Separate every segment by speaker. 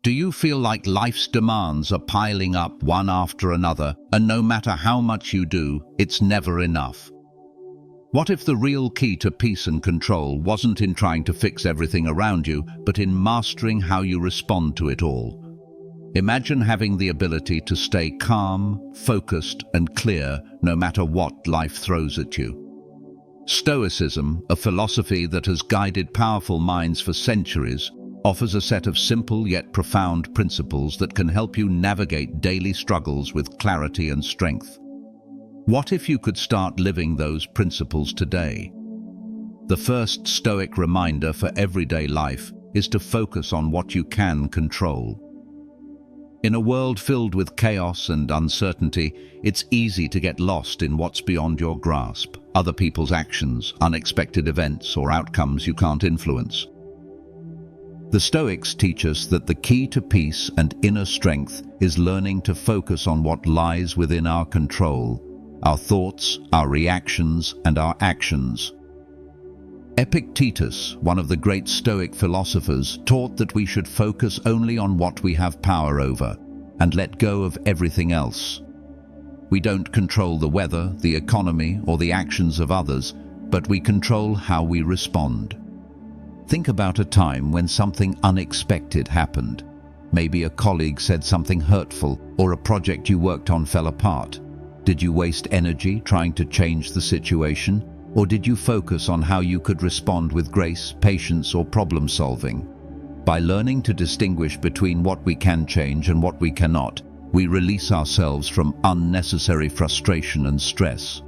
Speaker 1: Do you feel like life's demands are piling up one after another, and no matter how much you do, it's never enough? What if the real key to peace and control wasn't in trying to fix everything around you, but in mastering how you respond to it all? Imagine having the ability to stay calm, focused, and clear no matter what life throws at you. Stoicism, a philosophy that has guided powerful minds for centuries, offers a set of simple yet profound principles that can help you navigate daily struggles with clarity and strength. What if you could start living those principles today? The first Stoic reminder for everyday life is to focus on what you can control. In a world filled with chaos and uncertainty, it's easy to get lost in what's beyond your grasp, other people's actions, unexpected events, or outcomes you can't influence. The Stoics teach us that the key to peace and inner strength is learning to focus on what lies within our control, our thoughts, our reactions, and our actions. Epictetus, one of the great Stoic philosophers, taught that we should focus only on what we have power over and let go of everything else. We don't control the weather, the economy, or the actions of others, but we control how we respond. Think about a time when something unexpected happened. Maybe a colleague said something hurtful, or a project you worked on fell apart. Did you waste energy trying to change the situation? Or did you focus on how you could respond with grace, patience, or problem solving? By learning to distinguish between what we can change and what we cannot, we release ourselves from unnecessary frustration and stress.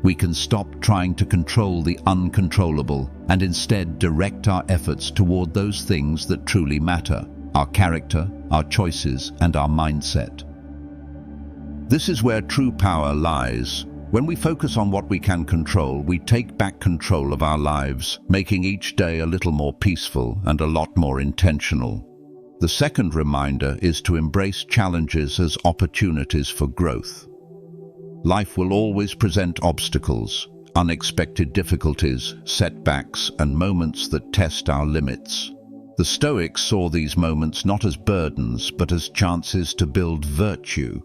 Speaker 1: We can stop trying to control the uncontrollable and instead direct our efforts toward those things that truly matter: our character, our choices, and our mindset. This is where true power lies. When we focus on what we can control, we take back control of our lives, making each day a little more peaceful and a lot more intentional. The second reminder is to embrace challenges as opportunities for growth. Life will always present obstacles, unexpected difficulties, setbacks, and moments that test our limits. The Stoics saw these moments not as burdens, but as chances to build virtue.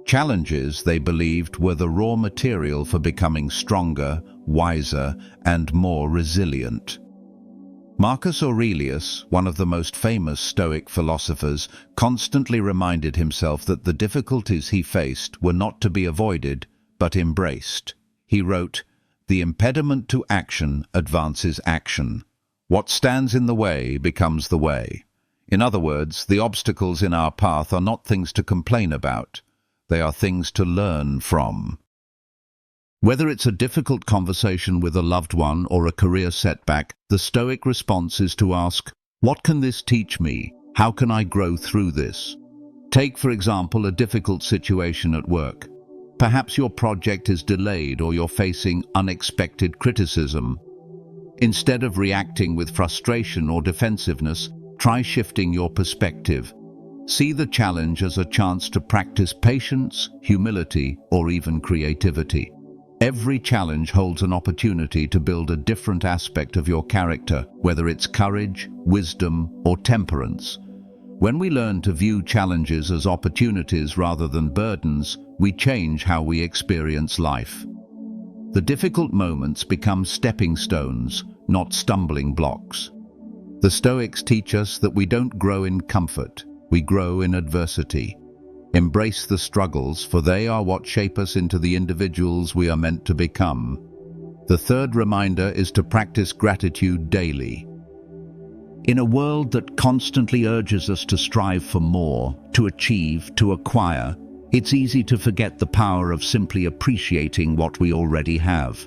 Speaker 1: Challenges, they believed, were the raw material for becoming stronger, wiser, and more resilient. Marcus Aurelius, one of the most famous Stoic philosophers, constantly reminded himself that the difficulties he faced were not to be avoided, but embraced. He wrote, "The impediment to action advances action. What stands in the way becomes the way." In other words, the obstacles in our path are not things to complain about. They are things to learn from. Whether it's a difficult conversation with a loved one or a career setback, the Stoic response is to ask, what can this teach me? How can I grow through this? Take, for example, a difficult situation at work. Perhaps your project is delayed or you're facing unexpected criticism. Instead of reacting with frustration or defensiveness, try shifting your perspective. See the challenge as a chance to practice patience, humility, or even creativity. Every challenge holds an opportunity to build a different aspect of your character, whether it's courage, wisdom, or temperance. When we learn to view challenges as opportunities rather than burdens, we change how we experience life. The difficult moments become stepping stones, not stumbling blocks. The Stoics teach us that we don't grow in comfort, we grow in adversity. Embrace the struggles, for they are what shape us into the individuals we are meant to become. The third reminder is to practice gratitude daily. In a world that constantly urges us to strive for more, to achieve, to acquire, it's easy to forget the power of simply appreciating what we already have.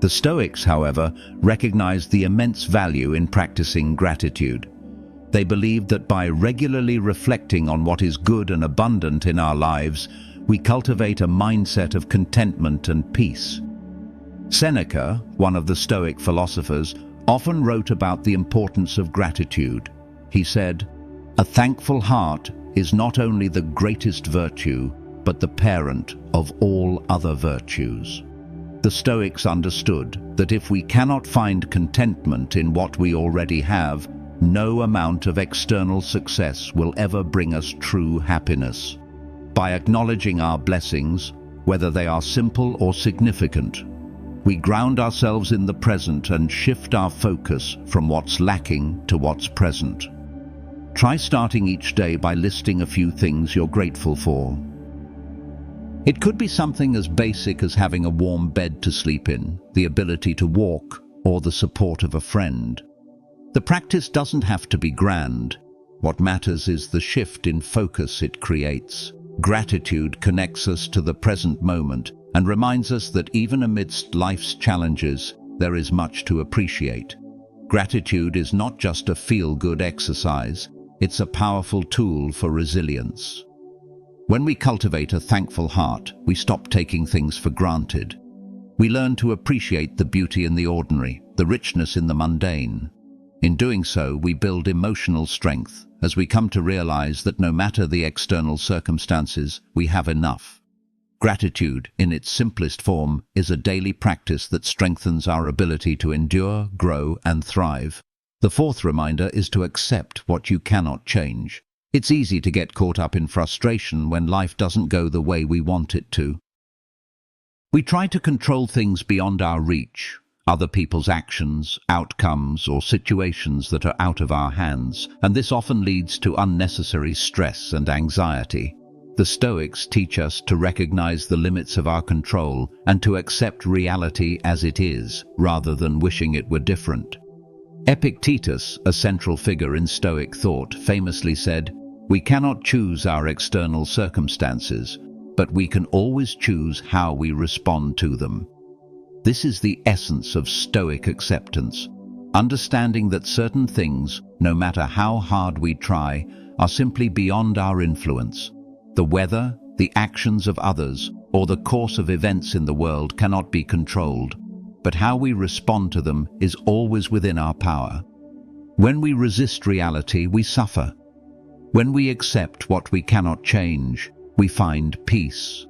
Speaker 1: The Stoics, however, recognized the immense value in practicing gratitude. They believed that by regularly reflecting on what is good and abundant in our lives, we cultivate a mindset of contentment and peace. Seneca, one of the Stoic philosophers, often wrote about the importance of gratitude. He said, "A thankful heart is not only the greatest virtue, but the parent of all other virtues." The Stoics understood that if we cannot find contentment in what we already have, No amount of external success will ever bring us true happiness. By acknowledging our blessings, whether they are simple or significant, we ground ourselves in the present and shift our focus from what's lacking to what's present. Try starting each day by listing a few things you're grateful for. It could be something as basic as having a warm bed to sleep in, the ability to walk, or the support of a friend. The practice doesn't have to be grand. What matters is the shift in focus it creates. Gratitude connects us to the present moment and reminds us that even amidst life's challenges, there is much to appreciate. Gratitude is not just a feel-good exercise, it's a powerful tool for resilience. When we cultivate a thankful heart, we stop taking things for granted. We learn to appreciate the beauty in the ordinary, the richness in the mundane. In doing so, we build emotional strength as we come to realize that no matter the external circumstances, we have enough. Gratitude, in its simplest form, is a daily practice that strengthens our ability to endure, grow, and thrive. The fourth reminder is to accept what you cannot change. It's easy to get caught up in frustration when life doesn't go the way we want it to. We try to control things beyond our reach, other people's actions, outcomes, or situations that are out of our hands, and this often leads to unnecessary stress and anxiety. The Stoics teach us to recognize the limits of our control and to accept reality as it is, rather than wishing it were different. Epictetus, a central figure in Stoic thought, famously said, "We cannot choose our external circumstances, but we can always choose how we respond to them." This is the essence of Stoic acceptance, understanding that certain things, no matter how hard we try, are simply beyond our influence. The weather, the actions of others, or the course of events in the world cannot be controlled, but how we respond to them is always within our power. When we resist reality, we suffer. When we accept what we cannot change, we find peace.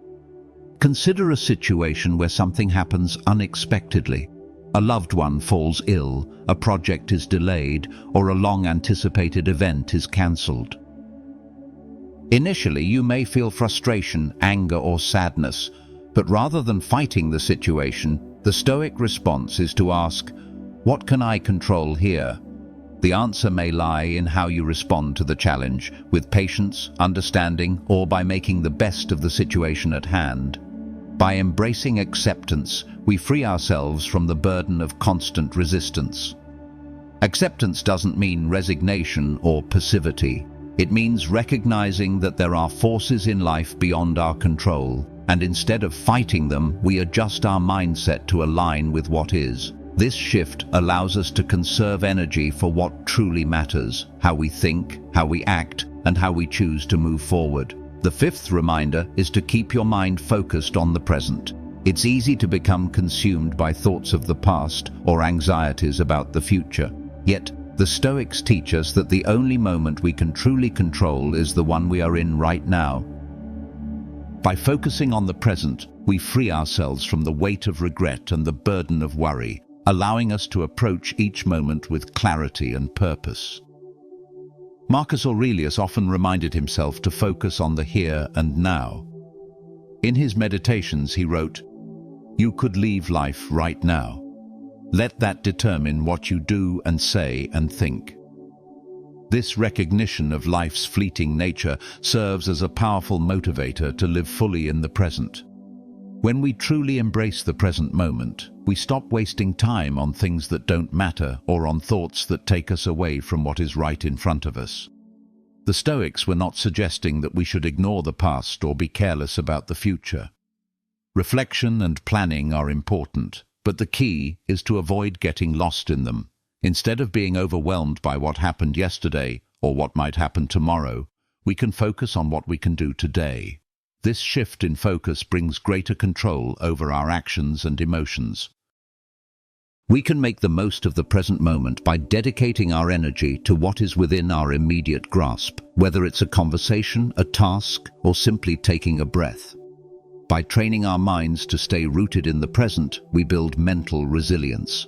Speaker 1: Consider a situation where something happens unexpectedly. A loved one falls ill, a project is delayed, or a long-anticipated event is cancelled. Initially, you may feel frustration, anger, or sadness, but rather than fighting the situation, the Stoic response is to ask, "What can I control here?" The answer may lie in how you respond to the challenge, with patience, understanding, or by making the best of the situation at hand. By embracing acceptance, we free ourselves from the burden of constant resistance. Acceptance doesn't mean resignation or passivity. It means recognizing that there are forces in life beyond our control, and instead of fighting them, we adjust our mindset to align with what is. This shift allows us to conserve energy for what truly matters: how we think, how we act, and how we choose to move forward. The fifth reminder is to keep your mind focused on the present. It's easy to become consumed by thoughts of the past or anxieties about the future. Yet, the Stoics teach us that the only moment we can truly control is the one we are in right now. By focusing on the present, we free ourselves from the weight of regret and the burden of worry, allowing us to approach each moment with clarity and purpose. Marcus Aurelius often reminded himself to focus on the here and now. In his meditations, he wrote, "You could leave life right now. Let that determine what you do and say and think." This recognition of life's fleeting nature serves as a powerful motivator to live fully in the present. When we truly embrace the present moment, we stop wasting time on things that don't matter or on thoughts that take us away from what is right in front of us. The Stoics were not suggesting that we should ignore the past or be careless about the future. Reflection and planning are important, but the key is to avoid getting lost in them. Instead of being overwhelmed by what happened yesterday or what might happen tomorrow, we can focus on what we can do today. This shift in focus brings greater control over our actions and emotions. We can make the most of the present moment by dedicating our energy to what is within our immediate grasp, whether it's a conversation, a task, or simply taking a breath. By training our minds to stay rooted in the present, we build mental resilience.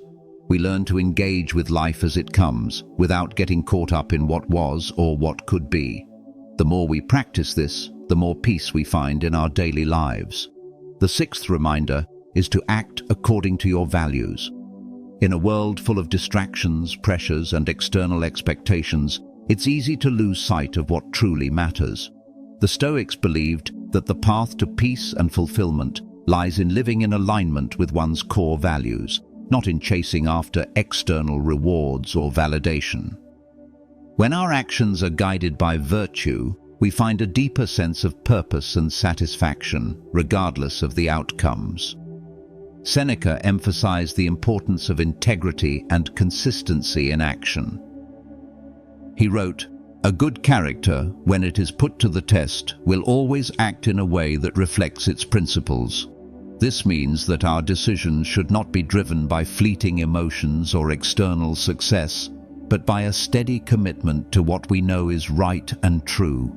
Speaker 1: We learn to engage with life as it comes, without getting caught up in what was or what could be. The more we practice this, the more peace we find in our daily lives. The sixth reminder is to act according to your values. In a world full of distractions, pressures, and external expectations, it's easy to lose sight of what truly matters. The Stoics believed that the path to peace and fulfillment lies in living in alignment with one's core values, not in chasing after external rewards or validation. When our actions are guided by virtue, we find a deeper sense of purpose and satisfaction, regardless of the outcomes. Seneca emphasized the importance of integrity and consistency in action. He wrote, "A good character, when it is put to the test, will always act in a way that reflects its principles. This means that our decisions should not be driven by fleeting emotions or external success, but by a steady commitment to what we know is right and true.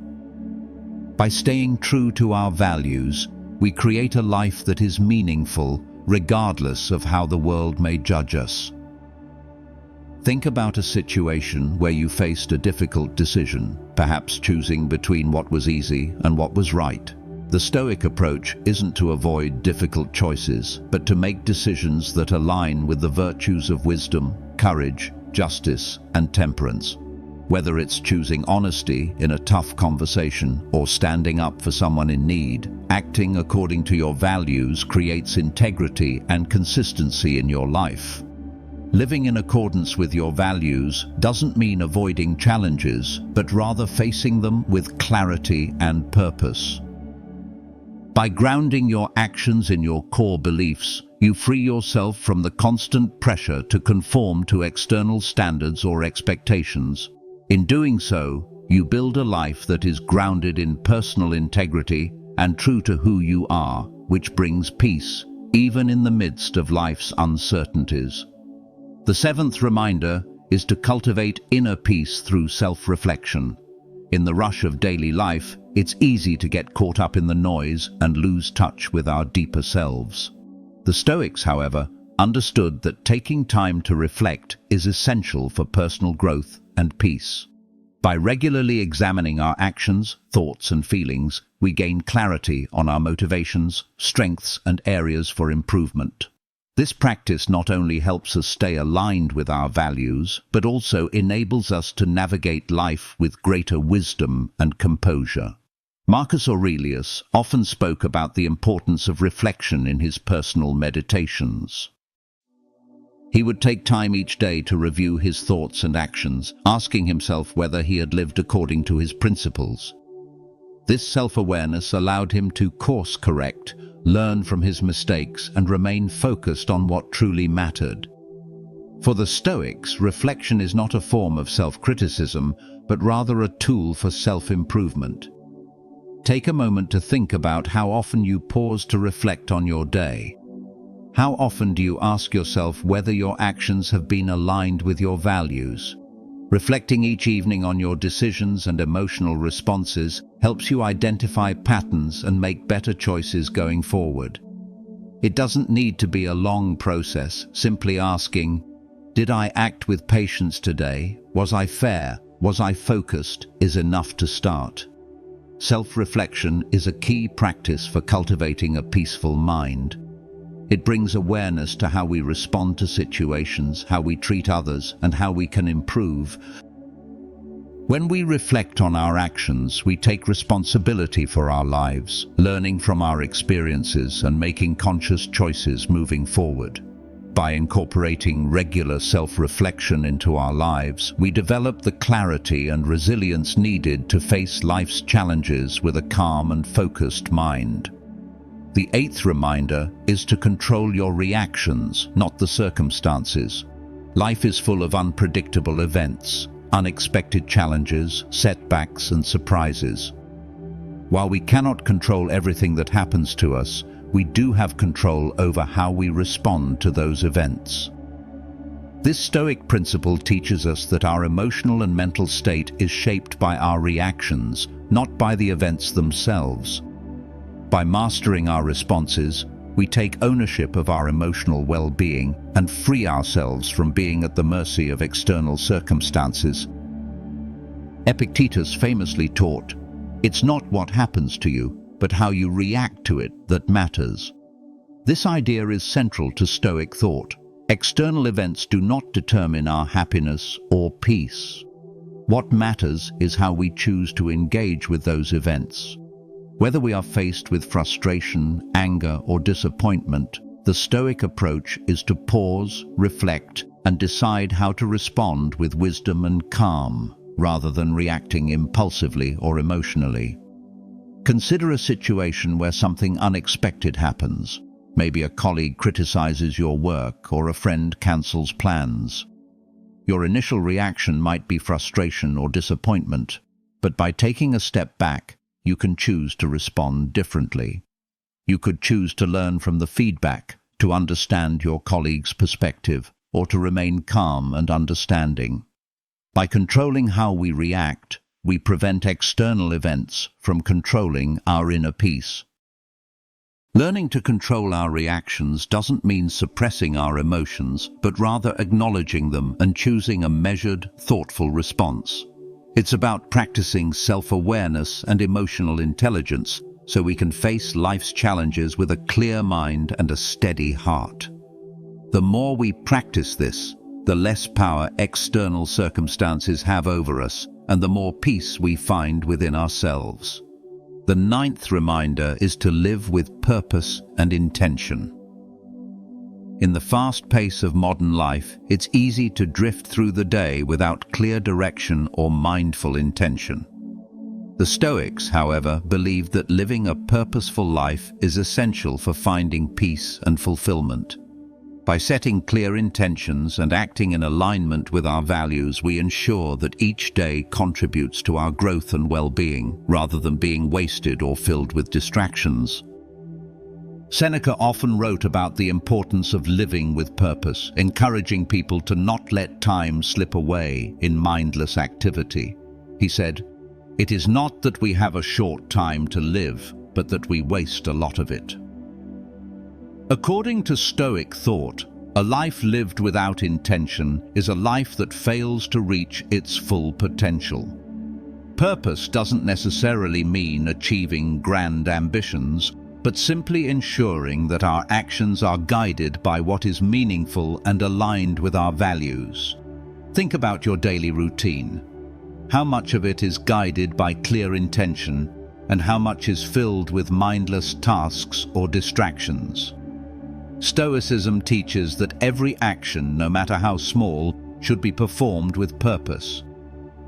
Speaker 1: By staying true to our values, we create a life that is meaningful, regardless of how the world may judge us." Think about a situation where you faced a difficult decision, perhaps choosing between what was easy and what was right. The Stoic approach isn't to avoid difficult choices, but to make decisions that align with the virtues of wisdom, courage, justice, and temperance. Whether it's choosing honesty in a tough conversation or standing up for someone in need, acting according to your values creates integrity and consistency in your life. Living in accordance with your values doesn't mean avoiding challenges, but rather facing them with clarity and purpose. By grounding your actions in your core beliefs, you free yourself from the constant pressure to conform to external standards or expectations. In doing so, you build a life that is grounded in personal integrity and true to who you are, which brings peace, even in the midst of life's uncertainties. The seventh reminder is to cultivate inner peace through self-reflection. In the rush of daily life, it's easy to get caught up in the noise and lose touch with our deeper selves. The Stoics, however, understood that taking time to reflect is essential for personal growth and peace. By regularly examining our actions, thoughts, and feelings, we gain clarity on our motivations, strengths, and areas for improvement. This practice not only helps us stay aligned with our values, but also enables us to navigate life with greater wisdom and composure. Marcus Aurelius often spoke about the importance of reflection in his personal meditations. He would take time each day to review his thoughts and actions, asking himself whether he had lived according to his principles. This self-awareness allowed him to course correct, learn from his mistakes, and remain focused on what truly mattered. For the Stoics, reflection is not a form of self-criticism, but rather a tool for self-improvement. Take a moment to think about how often you pause to reflect on your day. How often do you ask yourself whether your actions have been aligned with your values? Reflecting each evening on your decisions and emotional responses helps you identify patterns and make better choices going forward. It doesn't need to be a long process. Simply asking, "Did I act with patience today? Was I fair? Was I focused?" is enough to start. Self-reflection is a key practice for cultivating a peaceful mind. It brings awareness to how we respond to situations, how we treat others, and how we can improve. When we reflect on our actions, we take responsibility for our lives, learning from our experiences and making conscious choices moving forward. By incorporating regular self-reflection into our lives, we develop the clarity and resilience needed to face life's challenges with a calm and focused mind. The eighth reminder is to control your reactions, not the circumstances. Life is full of unpredictable events, unexpected challenges, setbacks, and surprises. While we cannot control everything that happens to us, we do have control over how we respond to those events. This Stoic principle teaches us that our emotional and mental state is shaped by our reactions, not by the events themselves. By mastering our responses, We take ownership of our emotional well-being and free ourselves from being at the mercy of external circumstances. Epictetus famously taught, "It's not what happens to you, but how you react to it that matters." This idea is central to Stoic thought. External events do not determine our happiness or peace. What matters is how we choose to engage with those events. Whether we are faced with frustration, anger, or disappointment, the Stoic approach is to pause, reflect, and decide how to respond with wisdom and calm, rather than reacting impulsively or emotionally. Consider a situation where something unexpected happens. Maybe a colleague criticizes your work or a friend cancels plans. Your initial reaction might be frustration or disappointment, but by taking a step back, you can choose to respond differently. You could choose to learn from the feedback, to understand your colleague's perspective, or to remain calm and understanding. By controlling how we react, we prevent external events from controlling our inner peace. Learning to control our reactions doesn't mean suppressing our emotions, but rather acknowledging them and choosing a measured, thoughtful response. It's about practicing self-awareness and emotional intelligence so we can face life's challenges with a clear mind and a steady heart. The more we practice this, the less power external circumstances have over us, and the more peace we find within ourselves. The ninth reminder is to live with purpose and intention. In the fast pace of modern life, it's easy to drift through the day without clear direction or mindful intention. The Stoics, however, believed that living a purposeful life is essential for finding peace and fulfillment. By setting clear intentions and acting in alignment with our values, we ensure that each day contributes to our growth and well-being, rather than being wasted or filled with distractions. Seneca often wrote about the importance of living with purpose, encouraging people to not let time slip away in mindless activity. He said, "It is not that we have a short time to live, but that we waste a lot of it." According to Stoic thought, a life lived without intention is a life that fails to reach its full potential. Purpose doesn't necessarily mean achieving grand ambitions, but simply ensuring that our actions are guided by what is meaningful and aligned with our values. Think about your daily routine. How much of it is guided by clear intention, and how much is filled with mindless tasks or distractions? Stoicism teaches that every action, no matter how small, should be performed with purpose.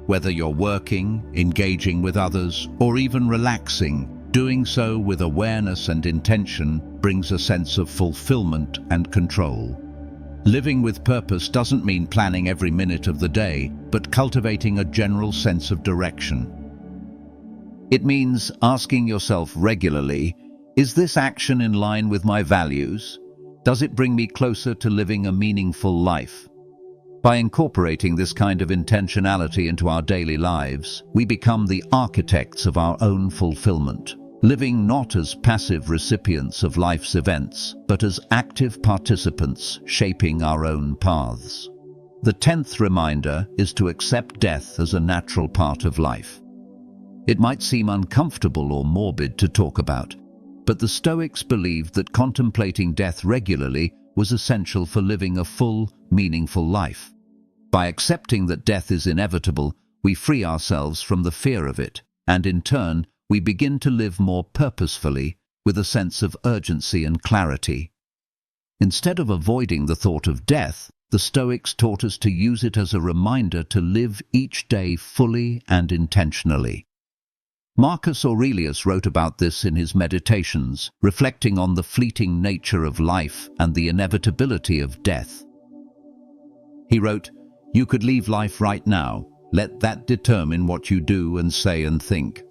Speaker 1: Whether you're working, engaging with others, or even relaxing, doing so with awareness and intention brings a sense of fulfillment and control. Living with purpose doesn't mean planning every minute of the day, but cultivating a general sense of direction. It means asking yourself regularly, is this action in line with my values? Does it bring me closer to living a meaningful life? By incorporating this kind of intentionality into our daily lives, we become the architects of our own fulfillment, living not as passive recipients of life's events, but as active participants shaping our own paths. The 10th reminder is to accept death as a natural part of life. It might seem uncomfortable or morbid to talk about, but the Stoics believed that contemplating death regularly was essential for living a full, meaningful life. By accepting that death is inevitable, we free ourselves from the fear of it, and in turn, we begin to live more purposefully, with a sense of urgency and clarity. Instead of avoiding the thought of death, the Stoics taught us to use it as a reminder to live each day fully and intentionally. Marcus Aurelius wrote about this in his Meditations, reflecting on the fleeting nature of life and the inevitability of death. He wrote, "You could leave life right now. Let that determine what you do and say and think."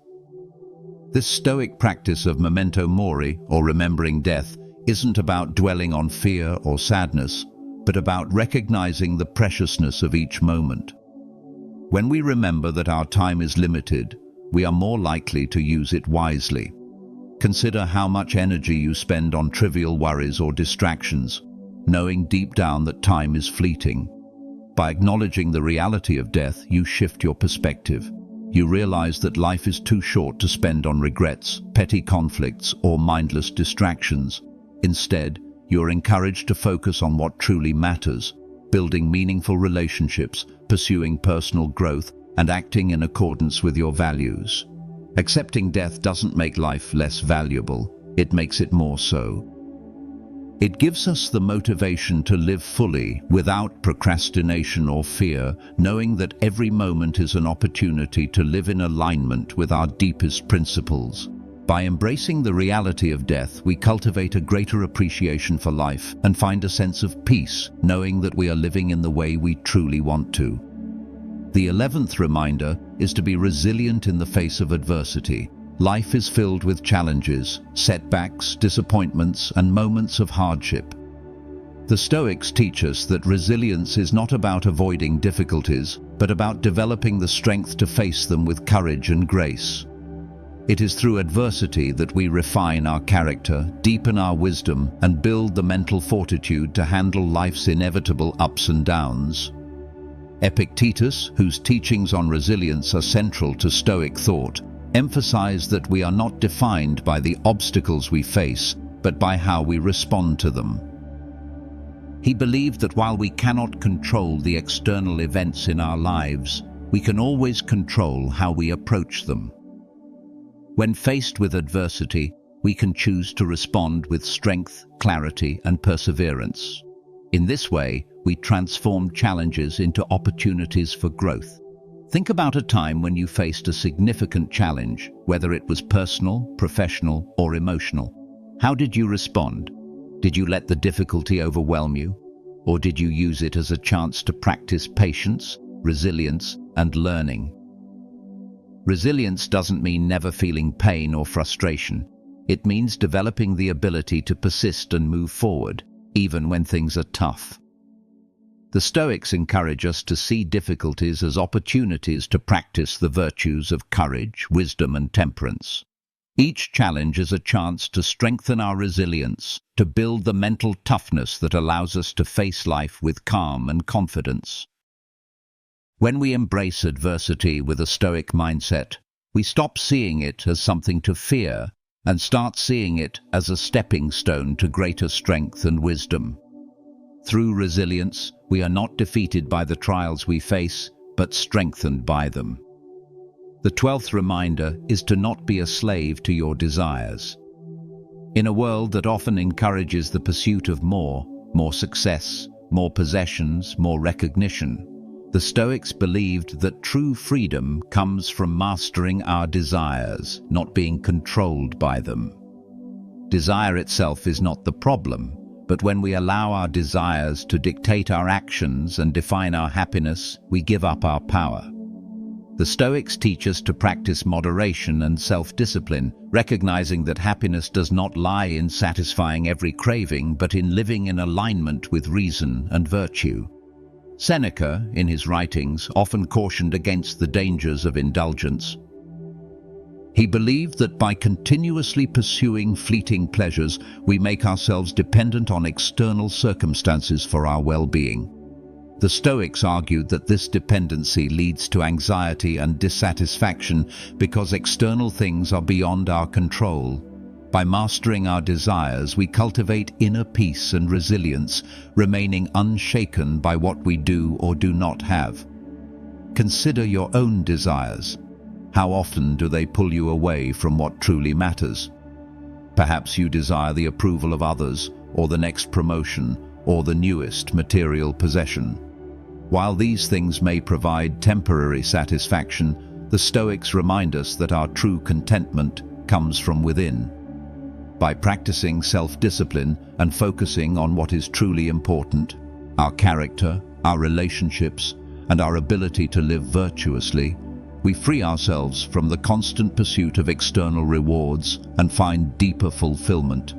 Speaker 1: This Stoic practice of memento mori, or remembering death, isn't about dwelling on fear or sadness, but about recognizing the preciousness of each moment. When we remember that our time is limited, we are more likely to use it wisely. Consider how much energy you spend on trivial worries or distractions, knowing deep down that time is fleeting. By acknowledging the reality of death, you shift your perspective. You realize that life is too short to spend on regrets, petty conflicts, or mindless distractions. Instead, you are encouraged to focus on what truly matters, building meaningful relationships, pursuing personal growth, and acting in accordance with your values. Accepting death doesn't make life less valuable, it makes it more so. It gives us the motivation to live fully, without procrastination or fear, knowing that every moment is an opportunity to live in alignment with our deepest principles. By embracing the reality of death, we cultivate a greater appreciation for life and find a sense of peace, knowing that we are living in the way we truly want to. The 11th reminder is to be resilient in the face of adversity. Life is filled with challenges, setbacks, disappointments, and moments of hardship. The Stoics teach us that resilience is not about avoiding difficulties, but about developing the strength to face them with courage and grace. It is through adversity that we refine our character, deepen our wisdom, and build the mental fortitude to handle life's inevitable ups and downs. Epictetus, whose teachings on resilience are central to Stoic thought, emphasize that we are not defined by the obstacles we face, but by how we respond to them. He believed that while we cannot control the external events in our lives, we can always control how we approach them. When faced with adversity, we can choose to respond with strength, clarity, and perseverance. In this way, we transform challenges into opportunities for growth. Think about a time when you faced a significant challenge, whether it was personal, professional, or emotional. How did you respond? Did you let the difficulty overwhelm you? Or did you use it as a chance to practice patience, resilience, and learning? Resilience doesn't mean never feeling pain or frustration. It means developing the ability to persist and move forward, even when things are tough. The Stoics encourage us to see difficulties as opportunities to practice the virtues of courage, wisdom, and temperance. Each challenge is a chance to strengthen our resilience, to build the mental toughness that allows us to face life with calm and confidence. When we embrace adversity with a Stoic mindset, we stop seeing it as something to fear and start seeing it as a stepping stone to greater strength and wisdom. Through resilience, we are not defeated by the trials we face, but strengthened by them. The 12th reminder is to not be a slave to your desires. In a world that often encourages the pursuit of more success, more possessions, more recognition, the Stoics believed that true freedom comes from mastering our desires, not being controlled by them. Desire itself is not the problem, but when we allow our desires to dictate our actions and define our happiness, we give up our power. The Stoics teach us to practice moderation and self-discipline, recognizing that happiness does not lie in satisfying every craving, but in living in alignment with reason and virtue. Seneca, in his writings, often cautioned against the dangers of indulgence. He believed that by continuously pursuing fleeting pleasures, we make ourselves dependent on external circumstances for our well-being. The Stoics argued that this dependency leads to anxiety and dissatisfaction because external things are beyond our control. By mastering our desires, we cultivate inner peace and resilience, remaining unshaken by what we do or do not have. Consider your own desires. How often do they pull you away from what truly matters? Perhaps you desire the approval of others, or the next promotion, or the newest material possession. While these things may provide temporary satisfaction, the Stoics remind us that our true contentment comes from within. By practicing self-discipline and focusing on what is truly important, our character, our relationships, and our ability to live virtuously, we free ourselves from the constant pursuit of external rewards and find deeper fulfillment.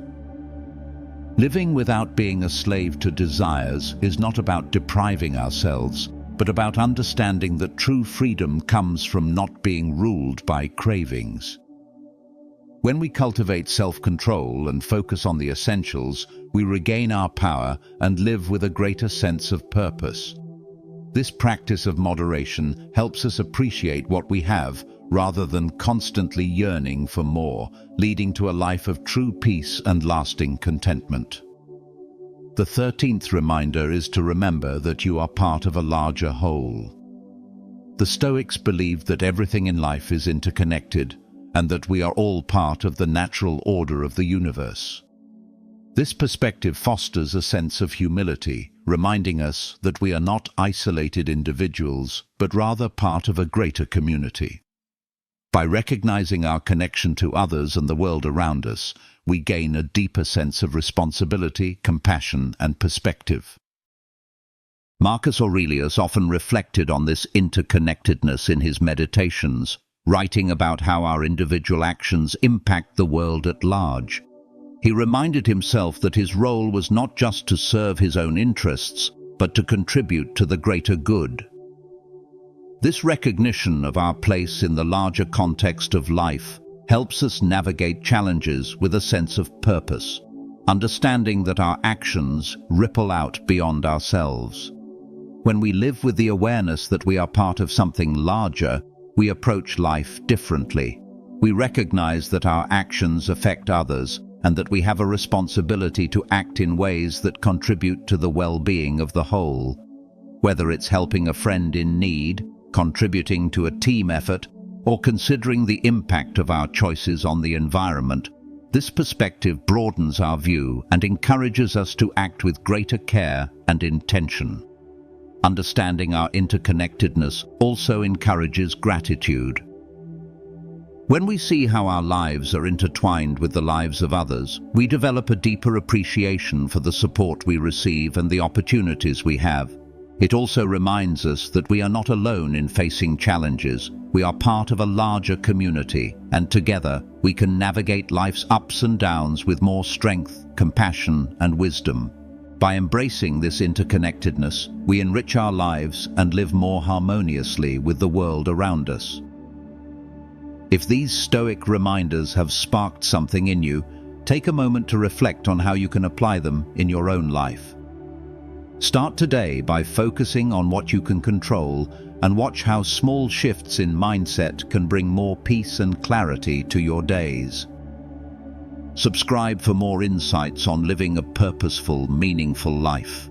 Speaker 1: Living without being a slave to desires is not about depriving ourselves, but about understanding that true freedom comes from not being ruled by cravings. When we cultivate self-control and focus on the essentials, we regain our power and live with a greater sense of purpose. This practice of moderation helps us appreciate what we have rather than constantly yearning for more, leading to a life of true peace and lasting contentment. The 13th reminder is to remember that you are part of a larger whole. The Stoics believed that everything in life is interconnected and that we are all part of the natural order of the universe. This perspective fosters a sense of humility, reminding us that we are not isolated individuals, but rather part of a greater community. By recognizing our connection to others and the world around us, we gain a deeper sense of responsibility, compassion, and perspective. Marcus Aurelius often reflected on this interconnectedness in his meditations, writing about how our individual actions impact the world at large. He reminded himself that his role was not just to serve his own interests, but to contribute to the greater good. This recognition of our place in the larger context of life helps us navigate challenges with a sense of purpose, understanding that our actions ripple out beyond ourselves. When we live with the awareness that we are part of something larger, we approach life differently. We recognize that our actions affect others and that we have a responsibility to act in ways that contribute to the well-being of the whole. Whether it's helping a friend in need, contributing to a team effort, or considering the impact of our choices on the environment, this perspective broadens our view and encourages us to act with greater care and intention. Understanding our interconnectedness also encourages gratitude. When we see how our lives are intertwined with the lives of others, we develop a deeper appreciation for the support we receive and the opportunities we have. It also reminds us that we are not alone in facing challenges. We are part of a larger community, and together we can navigate life's ups and downs with more strength, compassion, and wisdom. By embracing this interconnectedness, we enrich our lives and live more harmoniously with the world around us. If these Stoic reminders have sparked something in you, take a moment to reflect on how you can apply them in your own life. Start today by focusing on what you can control and watch how small shifts in mindset can bring more peace and clarity to your days. Subscribe for more insights on living a purposeful, meaningful life.